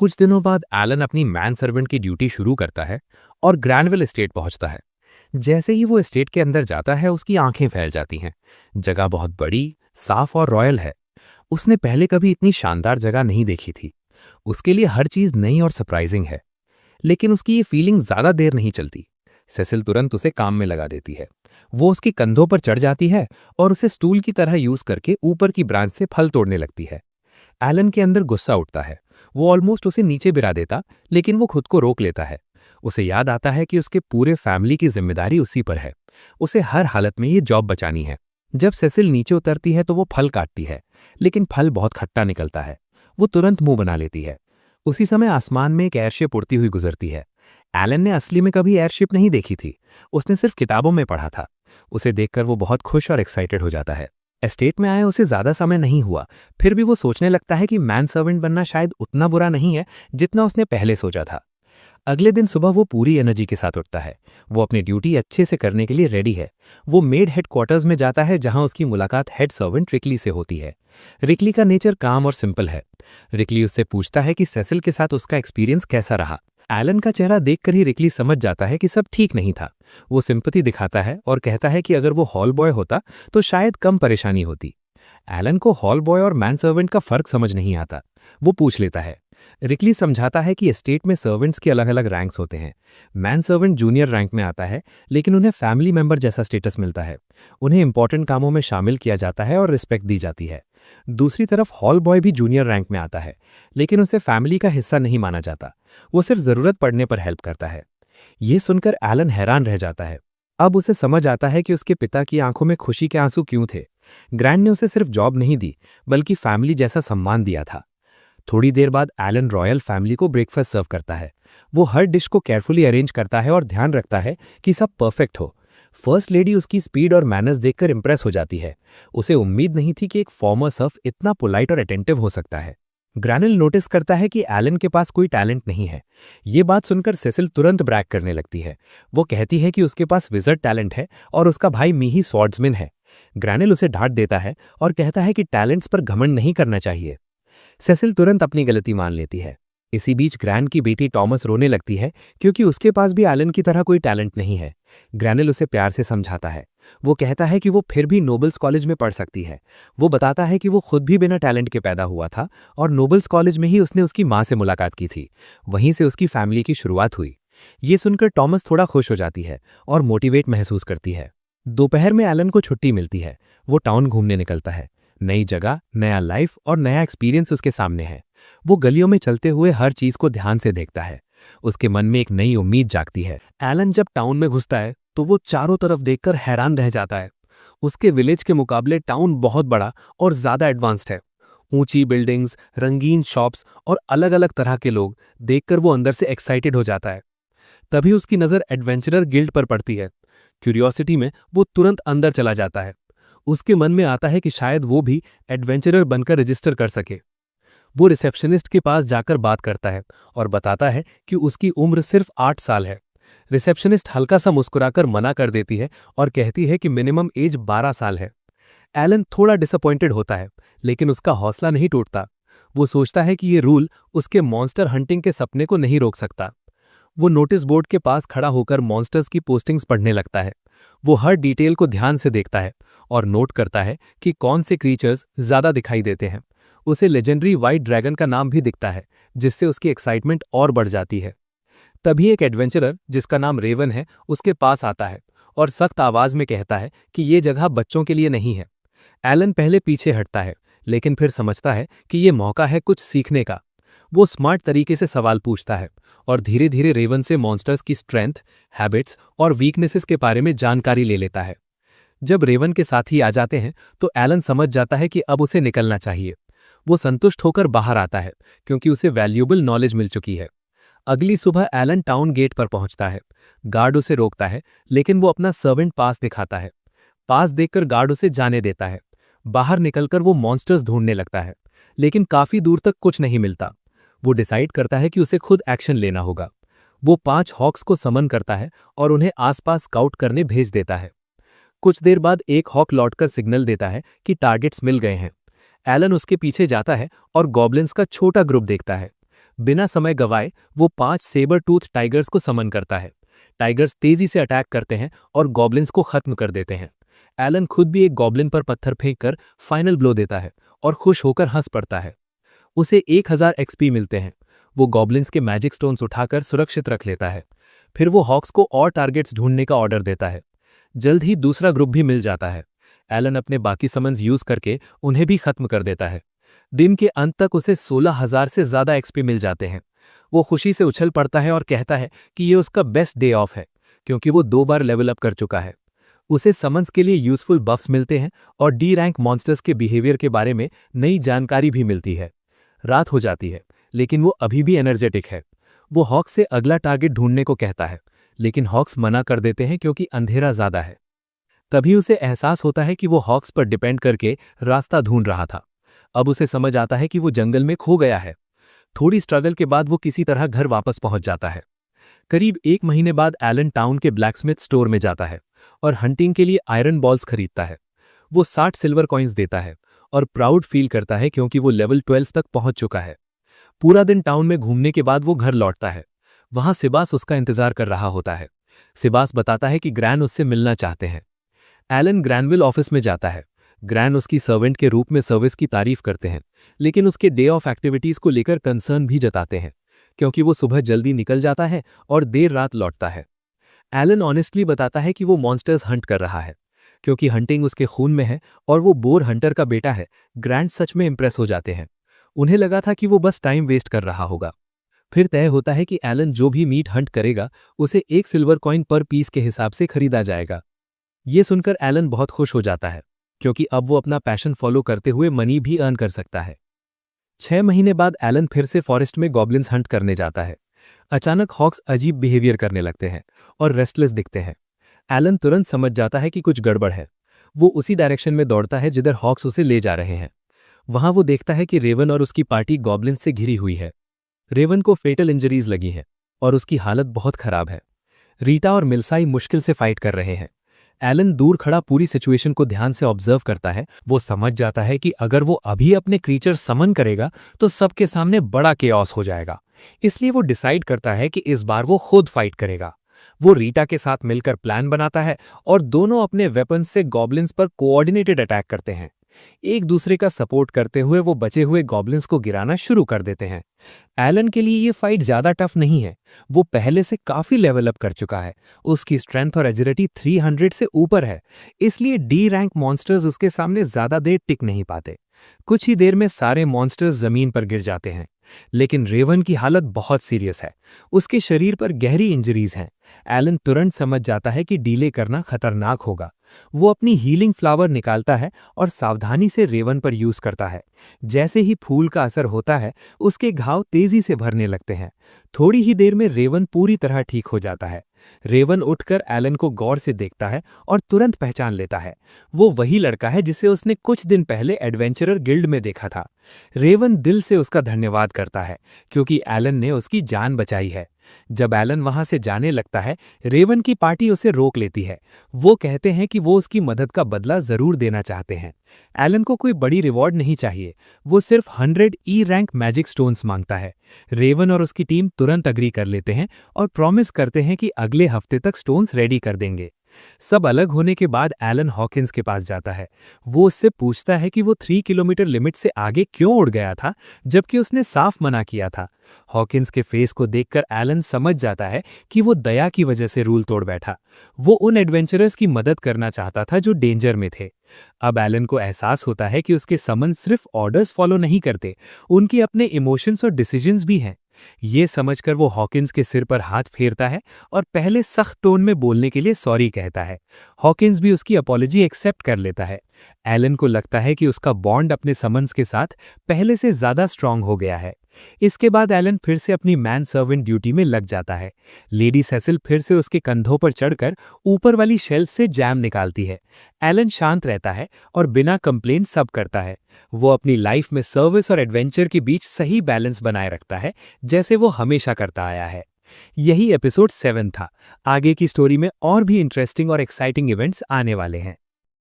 कुछ दिनों बाद एलन अपनी मैन सर्वेंट की ड्यूटी शुरू करता है और ग्रैनविल एस्टेट पहुंचता है। जैसे ही वो एस्टेट के अंदर जाता है उसकी आंखें फैल जाती हैं। जगह बहुत बड़ी, साफ और रॉयल है। उसने पहले कभी इतनी शानदार जगह नहीं देखी थी। उसके लिए हर चीज नई और सरप्राइजिंग है। लेकिन उसकी ये फीलिंग ज्यादा देर नहीं चलती। सेसिल तुरंत उसे काम में लगा देती है। वो उसके कंधों पर चढ़ जाती है और उसे स्टूल की तरह यूज करके ऊपर की ब्रांच से फल तोड़ने लगती है। एलन के अंदर गुस्सा उठता है। वो ऑलमोस्ट उसे नीचे गिरा देता, लेकिन वो खुद को रोक लेता है। उसे याद आता है कि उसके पूरे फैमिली की जिम्मेदारी उसी पर है। उसे हर हालत में ये जॉब बचानी है। जब सेसिल नीचे उतरती है तो वो फल काटती है, लेकिन फल बहुत खट्टा निकलता है। वो तुरंत मुंह बना लेती है। उसी समय आसमान में एक एयरशिप उड़ती हुई गुजरती है। एलन ने असली में कभी एयरशिप नहीं देखी थी। उसने सिर्फ किताबों में पढ़ा था। उसे देखकर वो बहुत खुश और एक्साइटेड हो जाता है। एस्टेट में आए उसे ज्यादा समय नहीं हुआ, फिर भी वो सोचने लगता है कि मैन सर्वेंट बनना शायद उतना बुरा नहीं है जितना उसने पहले सोचा था। अगले दिन सुबह वो पूरी एनर्जी के साथ उठता है। वो अपनी ड्यूटी अच्छे से करने के लिए रेडी है। वो मेड हेडक्वार्टर्स में जाता है जहां उसकी मुलाकात हेड सर्वेंट रिकली से होती है। रिकली का नेचर काम और सिंपल है। रिकली उससे पूछता है कि सेसिल के साथ उसका एक्सपीरियंस कैसा रहा। एलन का चेहरा देखकर ही रिकली समझ जाता है कि सब ठीक नहीं था। वो सिंपैथी दिखाता है और कहता है कि अगर वो हॉल बॉय होता तो शायद कम परेशानी होती। एलन को हॉल बॉय और मैन सर्वेंट का फर्क समझ नहीं आता। वो पूछ लेता है। रिकली समझाता है कि एस्टेट में सर्वेंट्स के अलग अलग रैंक्स होते हैं। मैन सर्वेंट जूनियर रैंक में आता है, लेकिन उन्हें फैमिली मेंबर जैसा स्टेटस मिलता है। उन्हें इंपॉर्टेंट कामों में शामिल किया जाता है और रिस्पेक्ट दी जाती है। दूसरी तरफ हॉल बॉय भी जूनियर रैंक में आता है, लेकिन उसे फैमिली का हिस्सा नहीं माना जाता। वो सिर्फ जरूरत पड़ने पर हेल्प करता है। ये सुनकर एलन हैरान रह जाता है। अब उसे समझ आता है कि उसके पिता की आंखों में खुशी के आंसू क्यों थे। ग्रैंड ने उसे सिर्फ जॉब नहीं दी, बल्कि फैमिली जैसा सम्मान दिया था। थोड़ी देर बाद एलन रॉयल फैमिली को ब्रेकफास्ट सर्व करता है। वो हर डिश को केयरफुली अरेंज करता है और ध्यान रखता है कि सब परफेक्ट हो। फर्स्ट लेडी उसकी स्पीड और मैनर्स देखकर इंप्रेस हो जाती है। उसे उम्मीद नहीं थी कि एक फॉर्मर सर्फ इतना पोलाइट और अटेंटिव हो सकता है। ग्रैनल नोटिस करता है कि एलन के पास कोई टैलेंट नहीं है। ये बात सुनकर सेसिल तुरंत ब्रैग करने लगती है। वो कहती है कि उसके पास विजर्ड टैलेंट है और उसका भाई मीही स्वॉर्ड्समैन है। ग्रैनल उसे डांट देता है और कहता है कि टैलेंट्स पर घमंड नहीं करना चाहिए। सेसिल तुरंत अपनी गलती मान लेती है। इसी बीच ग्रैंड की बेटी टॉमस रोने लगती है, क्योंकि उसके पास भी एलन की तरह कोई टैलेंट नहीं है। ग्रैनल उसे प्यार से समझाता है। वो कहता है कि वो फिर भी नोबल्स कॉलेज में पढ़ सकती है। वो बताता है कि वो खुद भी बिना टैलेंट के पैदा हुआ था और नोबल्स कॉलेज में ही उसने उसकी माँ से मुलाकात की थी। वहीं से उसकी फैमिली की शुरुआत हुई। ये सुनकर टॉमस थोड़ा खुश हो जाती है और मोटिवेट महसूस करती है। दोपहर में एलन को छुट्टी मिलती है। वो टाउन घूमने निकलता है। नई जगह, नया लाइफ और नया एक्सपीरियंस उसके सामने है। वो गलियों में चलते हुए हर चीज को ध्यान से देखता है। उसके मन में एक नई उम्मीद जागती है। एलन जब टाउन में घुसता है तो वो चारों तरफ देखकर हैरान रह जाता है। उसके विलेज के मुकाबले टाउन बहुत बड़ा और ज्यादा एडवांस्ड है। ऊंची बिल्डिंग्स, रंगीन शॉप्स और अलग अलग तरह के लोग देखकर वो अंदर से एक्साइटेड हो जाता है। तभी उसकी नज़र एडवेंचरर गिल्ड पर पड़ती है। क्यूरियोसिटी में वो तुरंत अंदर चला जाता है। उसके मन में आता है कि शायद वो भी एडवेंचरर बनकर रजिस्टर कर सके। वो रिसेप्शनिस्ट के पास जाकर बात करता है और बताता है कि उसकी उम्र सिर्फ 8 साल है। रिसेप्शनिस्ट हल्का सा मुस्कुराकर मना कर देती है और कहती है कि मिनिमम एज 12 साल है। एलन थोड़ा डिसअपॉइंटेड होता है, लेकिन उसका हौसला नहीं टूटता। वो सोचता है कि ये रूल उसके मॉन्स्टर हंटिंग के सपने को नहीं रोक सकता। वो नोटिस बोर्ड के पास खड़ा होकर मॉन्स्टर्स की पोस्टिंग्स पढ़ने लगता है। वो हर डिटेल को ध्यान से देखता है और नोट करता है कि कौन से क्रीचर्स ज्यादा दिखाई देते हैं। उसे लेजेंडरी व्हाइट ड्रैगन का नाम भी दिखता है, जिससे उसकी एक्साइटमेंट और बढ़ जाती है। तभी एक एडवेंचरर जिसका नाम रेवन है उसके पास आता है और सख्त आवाज में कहता है कि ये जगह बच्चों के लिए नहीं है। एलन पहले पीछे हटता है, लेकिन फिर समझता है कि ये मौका है कुछ सीखने का। वो स्मार्ट तरीके से सवाल पूछता है और धीरे धीरे रेवन से मॉन्स्टर्स की स्ट्रेंथ, हैबिट्स और वीकनेसेस के बारे में जानकारी ले लेता है। जब रेवन के साथी आ जाते हैं तो एलन समझ जाता है कि अब उसे निकलना चाहिए। वो संतुष्ट होकर बाहर आता है, क्योंकि उसे वैल्यूएबल नॉलेज मिल चुकी है। अगली सुबह एलन टाउन गेट पर पहुंचता है। गार्ड उसे रोकता है, लेकिन वो अपना सर्वेंट पास दिखाता है। पास देखकर गार्ड उसे जाने देता है। बाहर निकलकर वो मॉन्स्टर्स ढूंढने लगता है, लेकिन काफी दूर तक कुछ नहीं मिलता। वो डिसाइड करता है कि उसे खुद एक्शन लेना होगा। वो 5 हॉक्स को समन करता है और उन्हें आसपास स्काउट करने भेज देता है। कुछ देर बाद एक हॉक लौटकर सिग्नल देता है कि टारगेट्स मिल गए हैं। एलन उसके पीछे जाता है और गॉब्लिन्स का छोटा ग्रुप देखता है। बिना समय गवाए वो 5 सेबर टूथ टाइगर्स को समन करता है। टाइगर्स तेजी से अटैक करते हैं और गॉब्लिन्स को खत्म कर देते हैं। एलन खुद भी एक गॉब्लिन पर पत्थर फेंककर फाइनल ब्लो देता है और खुश होकर हंस पड़ता है। उसे 1000 एक्सपी मिलते हैं। वो गॉब्लिन्स के मैजिक स्टोन्स उठाकर सुरक्षित रख लेता है। फिर वो हॉक्स को और टारगेट्स ढूंढने का ऑर्डर देता है। जल्द ही दूसरा ग्रुप भी मिल जाता है। एलन अपने बाकी समन्स यूज करके उन्हें भी खत्म कर देता है। दिन के अंत तक उसे 16,000 से ज्यादा एक्सपी मिल जाते हैं। वो खुशी से उछल पड़ता है और कहता है कि ये उसका बेस्ट डे ऑफ है, क्योंकि वो 2 बार लेवल अप कर चुका है। उसे समन्स के लिए यूजफुल बफ्स मिलते हैं और डी रैंक मॉन्स्टर्स के बिहेवियर के बारे में नई जानकारी भी मिलती है। रात हो जाती है, लेकिन वो अभी भी एनर्जेटिक है। वो हॉक्स से अगला टारगेट ढूंढने को कहता है, लेकिन हॉक्स मना कर देते हैं क्योंकि अंधेरा ज्यादा है। तभी उसे एहसास होता है कि वो हॉक्स पर डिपेंड करके रास्ता ढूंढ रहा था। अब उसे समझ आता है कि वो जंगल में खो गया है। थोड़ी स्ट्रगल के बाद वो किसी तरह घर वापस पहुंच जाता है। करीब 1 महीने बाद एलन टाउन के ब्लैकस्मिथ स्टोर में जाता है और हंटिंग के लिए आयरन बॉल्स खरीदता है। वो 60 सिल्वर कॉइन्स देता है और प्राउड फील करता है क्योंकि वो लेवल 12 तक पहुंच चुका है। पूरा दिन टाउन में घूमने के बाद वो घर लौटता है। वहां सिबास उसका इंतजार कर रहा होता है। सिबास बताता है कि ग्रैन उससे मिलना चाहते हैं। एलन ग्रैनविल ऑफिस में जाता है। ग्रैन उसकी सर्वेंट के रूप में सर्विस की तारीफ करते हैं, लेकिन उसके डे ऑफ एक्टिविटीज को लेकर कंसर्न भी जताते हैं, क्योंकि वो सुबह जल्दी निकल जाता है और देर रात लौटता है। एलन ऑनेस्टली बताता है कि वो मॉन्स्टर्स हंट कर रहा है, क्योंकि हंटिंग उसके खून में है और वो बोर हंटर का बेटा है। ग्रैंड सच में इंप्रेस हो जाते हैं। उन्हें लगा था कि वो बस टाइम वेस्ट कर रहा होगा। फिर तय होता है कि एलन जो भी मीट हंट करेगा उसे 1 सिल्वर कॉइन पर पीस के हिसाब से खरीदा जाएगा। ये सुनकर एलन बहुत खुश हो जाता है, क्योंकि अब वो अपना पैशन फॉलो करते हुए मनी भी अर्न कर सकता है। 6 महीने बाद एलन फिर से फॉरेस्ट में गॉब्लिन्स हंट करने जाता है। अचानक हॉक्स अजीब बिहेवियर करने लगते हैं और रेस्टलेस दिखते हैं। एलन तुरंत समझ जाता है कि कुछ गड़बड़ है। वो उसी डायरेक्शन में दौड़ता है जिधर हॉक्स उसे ले जा रहे हैं। वहां वो देखता है कि रेवन और उसकी पार्टी गॉब्लिन्स से घिरी हुई है। रेवन को फेटल इंजरीज लगी हैं और उसकी हालत बहुत खराब है। रीटा और मिल्साई मुश्किल से फाइट कर रहे हैं। एलन दूर खड़ा पूरी सिचुएशन को ध्यान से ऑब्जर्व करता है। वो समझ जाता है कि अगर वो अभी अपने क्रीचर समन करेगा तो सबके सामने बड़ा केओस हो जाएगा। इसलिए वो डिसाइड करता है कि इस बार वो खुद फाइट करेगा। वो रीटा के साथ मिलकर प्लान बनाता है और दोनों अपने वेपन से गॉब्लिन्स पर कोऑर्डिनेटेड अटैक करते हैं। एक दूसरे का सपोर्ट करते हुए वो बचे हुए गॉब्लिन्स को गिराना शुरू कर देते हैं। एलन के लिए ये फाइट ज्यादा टफ नहीं है। वो पहले से काफी लेवल अप कर चुका है। उसकी स्ट्रेंथ और एजिलिटी 300 से ऊपर है, इसलिए डी रैंक मॉन्स्टर्स उसके सामने ज्यादा देर टिक नहीं पाते। कुछ ही देर में सारे मॉन्स्टर्स जमीन पर गिर जाते हैं, लेकिन रेवन की हालत बहुत सीरियस है। उसके शरीर पर गहरी इंजरीज हैं। एलन तुरंत समझ जाता है कि डीले करना खतरनाक होगा। वो अपनी हीलिंग फ्लावर निकालता है और सावधानी से रेवन पर यूज करता है। जैसे ही फूल का असर होता है, उसके घाव तेजी से भरने लगते हैं। थोड़ी ही देर में रेवन पूरी तरह ठीक हो जाता है। रेवन उठकर एलन को गौर से देखता है और तुरंत पहचान लेता है। वो वही लड़का है जिसे उसने कुछ दिन पहले एडवेंचरर गिल्ड में देखा था। रेवन दिल से उसका धन्यवाद करता है, क्योंकि एलन ने उसकी जान बचाई है। जब एलन वहां से जाने लगता है, रेवन की पार्टी उसे रोक लेती है। वो कहते हैं कि वो उसकी मदद का बदला जरूर देना चाहते हैं। एलन को कोई बड़ी रिवॉर्ड नहीं चाहिए, वो सिर्फ 100 ई रैंक मैजिक स्टोन्स मांगता है। रेवन और उसकी टीम तुरंत अग्री कर लेते हैं और प्रॉमिस करते हैं कि अगले हफ्ते तक स्टोन्स रेडी कर देंगे। सब अलग होने के बाद एलन हॉकिंस के पास जाता है। वो उससे पूछता है कि वो 3 किलोमीटर लिमिट से आगे क्यों उड़ गया था, जबकि उसने साफ मना किया था। हॉकिंस के फेस को देखकर एलन समझ जाता है कि वो दया की वजह से रूल तोड़ बैठा। वो उन एडवेंचरर्स की मदद करना चाहता था जो डेंजर में थे। अब एलन को एहसास होता है कि उसके समन सिर्फ ऑर्डर्स फॉलो नहीं करते, उनके अपने इमोशंस और डिसीजंस भी हैं। ये समझकर वो हॉकिंस के सिर पर हाथ फेरता है और पहले सख्त टोन में बोलने के लिए सॉरी कहता है। हॉकिंस भी उसकी अपॉलॉजी एक्सेप्ट कर लेता है। एलन को लगता है कि उसका बॉन्ड अपने समन्स के साथ पहले से ज्यादा स्ट्रांग हो गया है। इसके बाद एलन फिर से अपनी मैन सर्वेंट ड्यूटी में लग जाता है। लेडी सेसिल फिर से उसके कंधों पर चढ़कर ऊपर वाली शेल्फ से जैम निकालती है। एलन शांत रहता है और बिना कंप्लेंट सब करता है। वो अपनी लाइफ में सर्विस और एडवेंचर के बीच सही बैलेंस बनाए रखता है, जैसे वो हमेशा करता आया है। यही एपिसोड 7 था। आगे की स्टोरी में और भी इंटरेस्टिंग और एक्साइटिंग इवेंट्स आने वाले हैं।